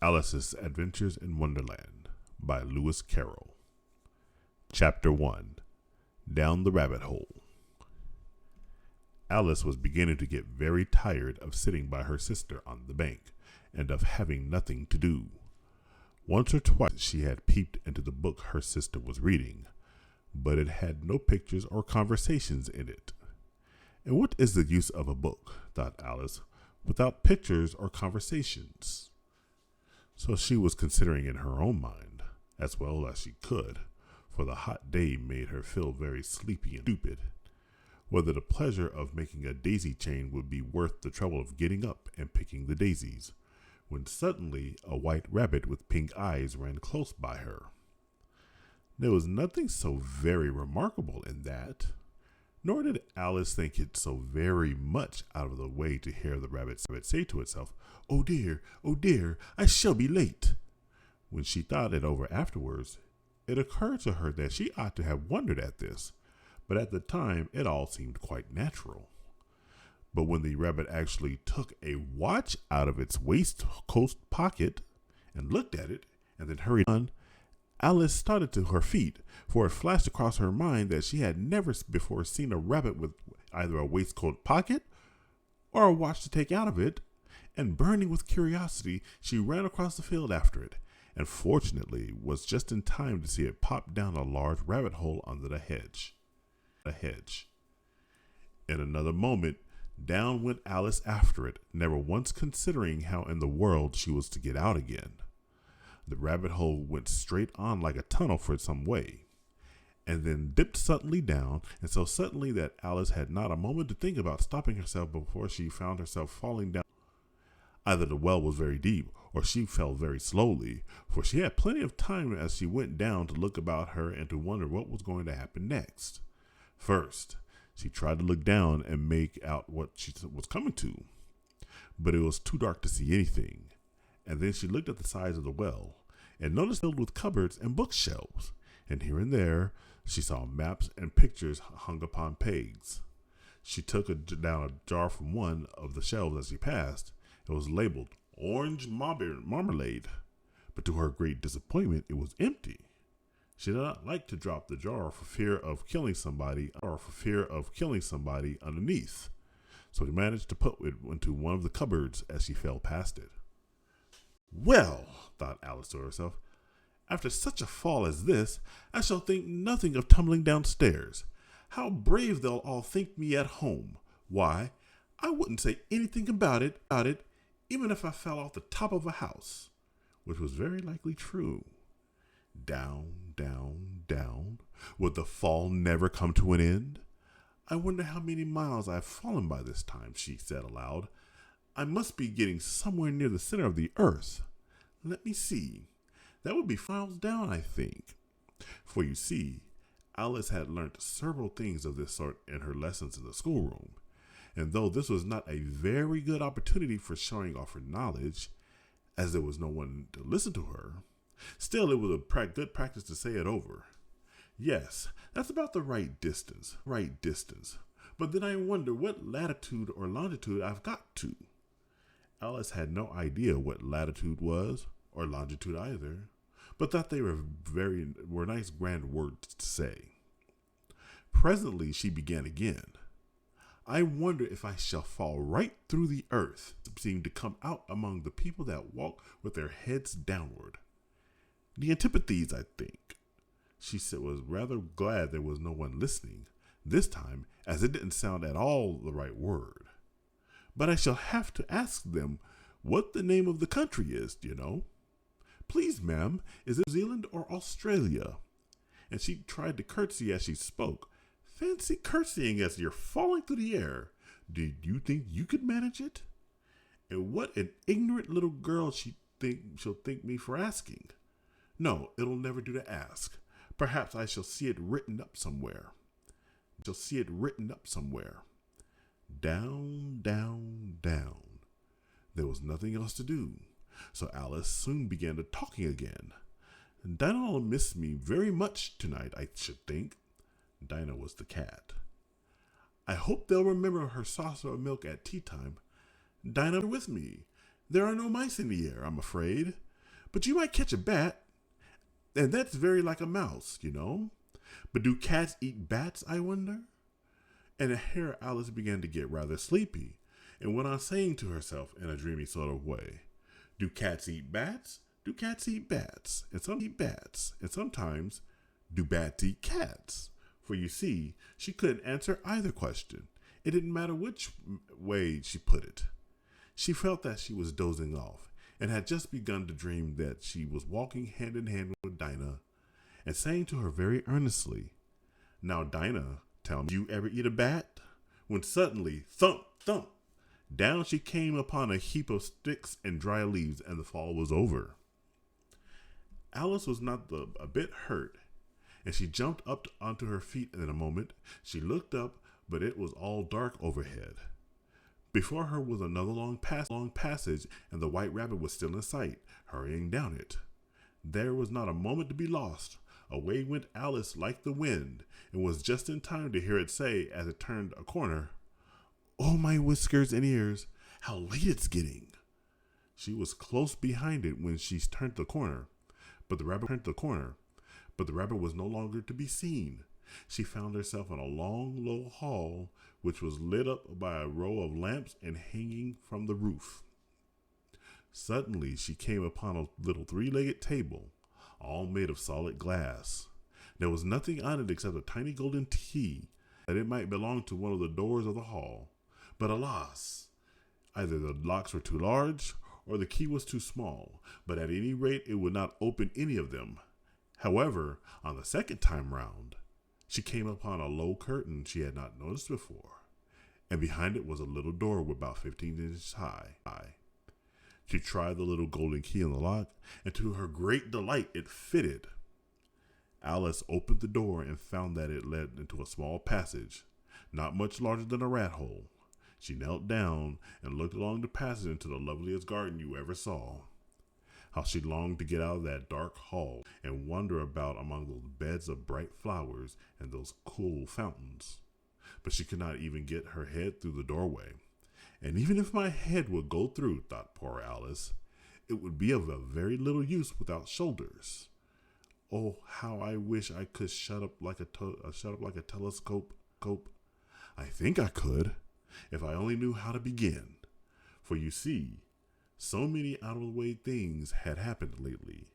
Alice's Adventures in Wonderland by Lewis Carroll. Chapter 1. Down the Rabbit Hole. Alice was beginning to get very tired of sitting by her sister on the bank and of having nothing to do. Once or twice she had peeped into the book her sister was reading, but it had no pictures or conversations in it. And what is the use of a book, thought Alice, without pictures or conversations? So she was considering in her own mind, as well as she could, for the hot day made her feel very sleepy and stupid, whether the pleasure of making a daisy chain would be worth the trouble of getting up and picking the daisies, when suddenly a white rabbit with pink eyes ran close by her. There was nothing so very remarkable in that, nor did Alice think it so very much out of the way to hear the rabbit say to itself, oh dear, I shall be late." When she thought it over afterwards, it occurred to her that she ought to have wondered at this, but at the time it all seemed quite natural. But when the rabbit actually took a watch out of its waistcoat pocket and looked at it, and then hurried on, Alice started to her feet, for it flashed across her mind that she had never before seen a rabbit with either a waistcoat pocket or a watch to take out of it, and burning with curiosity, she ran across the field after it, and fortunately was just in time to see it pop down a large rabbit hole under the hedge. In another moment, down went Alice after it, never once considering how in the world she was to get out again. The rabbit hole went straight on like a tunnel for some way, and then dipped suddenly down, and so suddenly that Alice had not a moment to think about stopping herself before she found herself falling down. Either the well was very deep, or she fell very slowly, for she had plenty of time as she went down to look about her and to wonder what was going to happen next. First, she tried to look down and make out what she was coming to, but it was too dark to see anything. And then she looked at the sides of the well, and noticed filled with cupboards and bookshelves, and here and there she saw maps and pictures hung upon pegs. She took down a jar from one of the shelves as she passed. It was labeled orange marmalade, but to her great disappointment it was empty. She did not like to drop the jar for fear of killing somebody underneath, so she managed to put it into one of the cupboards as she fell past it. "Well," thought Alice to herself, "after such a fall as this, I shall think nothing of tumbling downstairs. How brave they'll all think me at home. Why, I wouldn't say anything about it, even if I fell off the top of a house," which was very likely true. Down, down, down. Would the fall never come to an end? "I wonder how many miles I've fallen by this time," she said aloud. "I must be getting somewhere near the center of the earth. Let me see. That would be 5 miles down, I think." For you see, Alice had learnt several things of this sort in her lessons in the schoolroom, and though this was not a very good opportunity for showing off her knowledge, as there was no one to listen to her, still it was a good practice to say it over. "Yes, that's about the right distance. But then I wonder what latitude or longitude I've got to." Alice had no idea what latitude was, or longitude either, but thought they were nice grand words to say. Presently she began again. "I wonder if I shall fall right through the earth," seemed to come out among the people that walk with their heads downward. "The antipathies, I think." She said was rather glad there was no one listening this time, as it didn't sound at all the right word. "But I shall have to ask them what the name of the country is, Please, ma'am, is it New Zealand or Australia?" And she tried to curtsy as she spoke. Fancy curtsying as you're falling through the air. Did you think you could manage it? And what an ignorant little girl she'll think me for asking. No, it'll never do to ask. Perhaps I shall see it written up somewhere. Down, down, down. There was nothing else to do, so Alice soon began to talking again. "Dinah'll miss me very much tonight, I should think." Dinah was the cat. "I hope they'll remember her saucer of milk at tea time. Dinah with me. There are no mice in the air, I'm afraid. But you might catch a bat, and that's very like a mouse, you know. But do cats eat bats, I wonder? And here Alice began to get rather sleepy, and went on saying to herself in a dreamy sort of way, do cats eat bats? Do cats eat bats? And some eat bats, and sometimes do bats eat cats? For you see, she couldn't answer either question. It didn't matter which way she put it. She felt that she was dozing off, and had just begun to dream that she was walking hand in hand with Dinah, and saying to her very earnestly, now Dinah, tell me, do you ever eat a bat? When suddenly, thump, thump, down she came upon a heap of sticks and dry leaves, and the fall was over. Alice was not a bit hurt, and she jumped up onto her feet in a moment. She looked up, but it was all dark overhead. Before her was another long passage, and the white rabbit was still in sight, hurrying down it. There was not a moment to be lost. Away went Alice like the wind, and was just in time to hear it say, as it turned a corner, oh, my whiskers and ears, how late it's getting. She was close behind it when she turned the corner, but the rabbit was no longer to be seen. She found herself in a long, low hall, which was lit up by a row of lamps and hanging from the roof. Suddenly she came upon a little three-legged table, all made of solid glass. There was nothing on it except a tiny golden key, that it might belong to one of the doors of the hall. But alas, either the locks were too large, or the key was too small, but at any rate it would not open any of them. However, on the second time round, she came upon a low curtain she had not noticed before, and behind it was a little door about 15 inches high. She tried the little golden key in the lock, and to her great delight it fitted. Alice opened the door and found that it led into a small passage, not much larger than a rat hole. She knelt down and looked along the passage into the loveliest garden you ever saw. How she longed to get out of that dark hall and wander about among those beds of bright flowers and those cool fountains. But she could not even get her head through the doorway. And even if my head would go through, thought poor Alice, it would be of a very little use without shoulders. Oh, how I wish I could shut up like a telescope. I think I could, if I only knew how to begin. For you see, so many out-of-the-way things had happened lately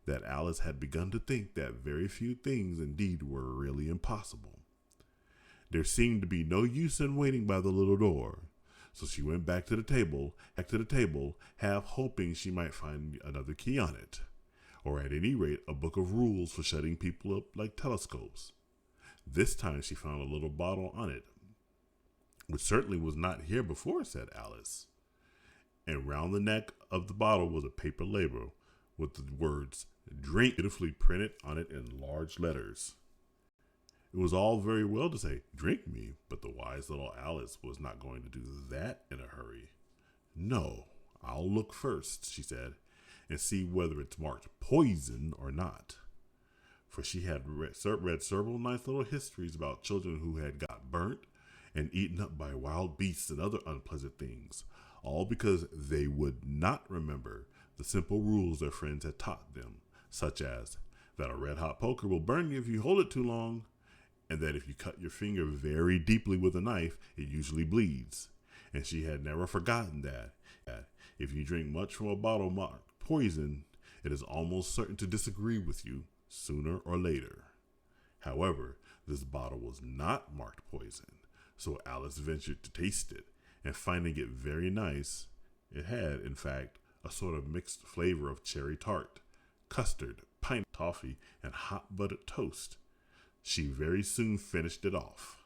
that Alice had begun to think that very few things indeed were really impossible. There seemed to be no use in waiting by the little door, so she went back to the table, half hoping she might find another key on it, or at any rate a book of rules for shutting people up like telescopes. This time she found a little bottle on it, which certainly was not here before, said Alice. And round the neck of the bottle was a paper label with the words "Drink" beautifully printed on it in large letters. It was all very well to say, "Drink me," but the wise little Alice was not going to do that in a hurry. No, I'll look first, she said, and see whether it's marked poison or not. For she had read several nice little histories about children who had got burnt and eaten up by wild beasts and other unpleasant things, all because they would not remember the simple rules their friends had taught them, such as that a red-hot poker will burn you if you hold it too long, and that if you cut your finger very deeply with a knife, it usually bleeds. And she had never forgotten that if you drink much from a bottle marked poison, it is almost certain to disagree with you sooner or later. However, this bottle was not marked poison, so Alice ventured to taste it, and finding it very nice, it had, in fact, a sort of mixed flavor of cherry tart, custard, pine toffee, and hot buttered toast. She very soon finished it off.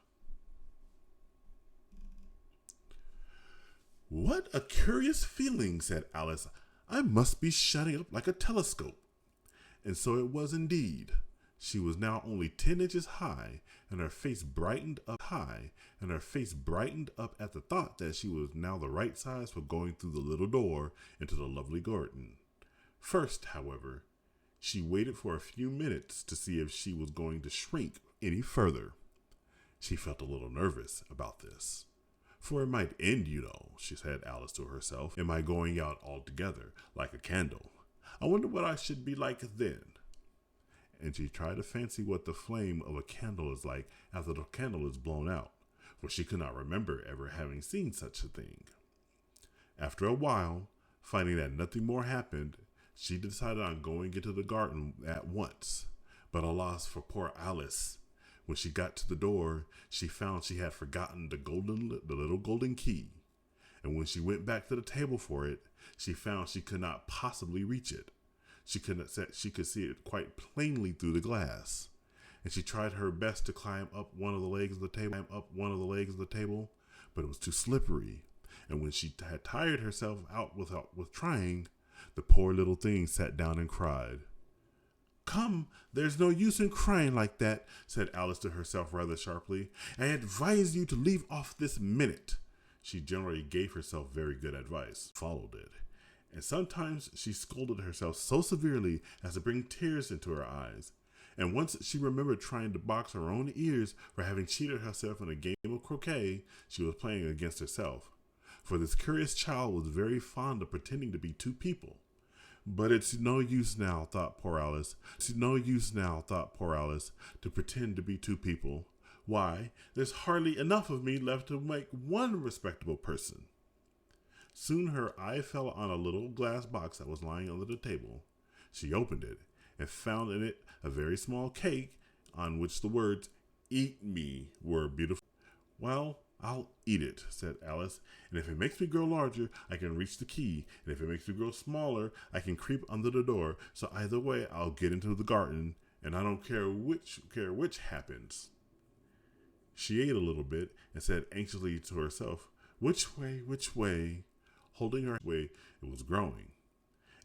What a curious feeling, said Alice. I must be shutting up like a telescope. And so it was indeed. She was now only 10 inches high, and her face brightened up at the thought that she was now the right size for going through the little door into the lovely garden. First, however, she waited for a few minutes to see if she was going to shrink any further. She felt a little nervous about this. For it might end, you know, she said Alice to herself, in my going out altogether like a candle. I wonder what I should be like then. And she tried to fancy what the flame of a candle is like after the candle is blown out, for she could not remember ever having seen such a thing. After a while, finding that nothing more happened, she decided on going into the garden at once. But alas for poor Alice. When she got to the door, she found she had forgotten the little golden key. And when she went back to the table for it, she found she could not possibly reach it. She could see it quite plainly through the glass. And she tried her best to climb up one of the legs of the table, but it was too slippery. And when she had tired herself out with trying, the poor little thing sat down and cried. "Come, there's no use in crying like that," said Alice to herself rather sharply. "I advise you to leave off this minute." She generally gave herself very good advice, followed it. And sometimes she scolded herself so severely as to bring tears into her eyes. And once she remembered trying to box her own ears for having cheated herself in a game of croquet she was playing against herself. For this curious child was very fond of pretending to be two people. But it's no use now, thought poor Alice, to pretend to be two people. Why, there's hardly enough of me left to make one respectable person. Soon her eye fell on a little glass box that was lying under the table. She opened it and found in it a very small cake on which the words, "Eat me," were beautiful. "Well, I'll eat it," said Alice, "and if it makes me grow larger, I can reach the key, and if it makes me grow smaller, I can creep under the door, so either way I'll get into the garden, and I don't care which happens." She ate a little bit and said anxiously to herself, which way?" Holding her way, it was growing,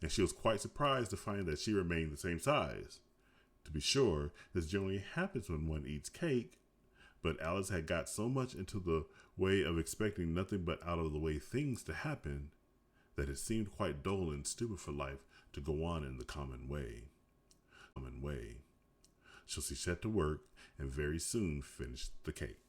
and she was quite surprised to find that she remained the same size. To be sure, this generally happens when one eats cake, but Alice had got so much into the way of expecting nothing but out of the way things to happen that it seemed quite dull and stupid for life to go on in the common way. So she set to work and very soon finished the cake.